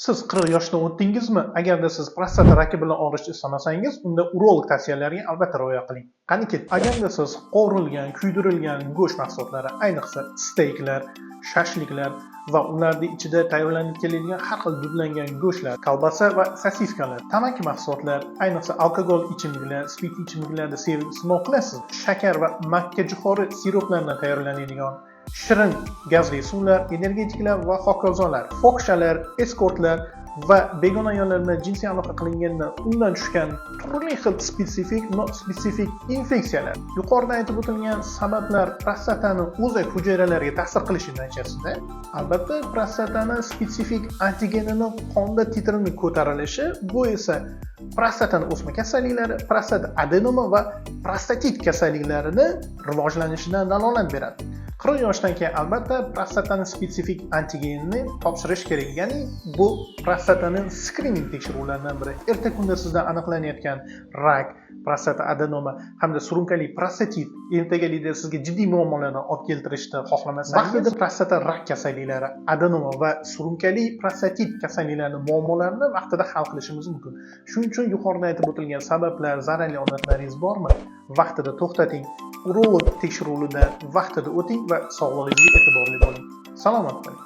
Siz 40 yoshdan o'tdingizmi? Agarda siz prostata raki bilan og'rishni istamasangiz, unda urolog tavsiyalariga albatta rioya qiling. Qani ket. Agarda siz qovurilgan, kuydirilgan go'sht mahsulotlari, ayniqsa steyklar, shashliklar va ularning ichida tayyorlanib keladigan har xil dudlangan go'shtlar, kolbasa va sosiskalar, tamaki mahsulotlar, ayniqsa alkogol ichimliklar, spirt ichimliklarni iste'mol qilasiz. Shakar va makkajo'xori siroplaridan tayyorlanadigan shirin gazli suvlar, energetiklar va hokazolar, fohishalar, eskortlar va begona ayollar bilan jinsiy aloqa qilinganda undan tushgan turli xil spesifik, nospesifik infeksiyalar. Yuqorida aytib o'tilgan sabablar prostatani o'zak hujayralariga ta'sir qilishi natijasida, albatta prostatani spesifik antigenining qonda titrini ko'tarilishi, bu esa prostatani o'sma kasalliklari, prostata adenoma va prostatit kasalliklarini rivojlanishidan dalolat beradi. 40 yoshdan keyin albatta prostatani spesifik antigenini topshirish kerak. Ya'ni bu prostataning skrining tekshiruvlaridan biri. Erta kunda sizda aniqlanayotgan rak, prostata adenoma hamda surunkali prostatit ertagalikda sizga jiddiy muammolarni olib keltirishni xohlamasangiz, vaqtida prostata rak kasalliklari, adenoma va surunkali prostatit kasalliklarining muammolarini vaqtida hal qilishimiz mumkin. Shuning uchun yuqorida aytib o'tilgan sabablar, zararli odatlaringiz bormi? Vaqtida to'xtating. Urolog tekshiruvidan vaqtida o'ting va sog'lig'ingizga e'tiborli bo'ling. Salomat bo'ling.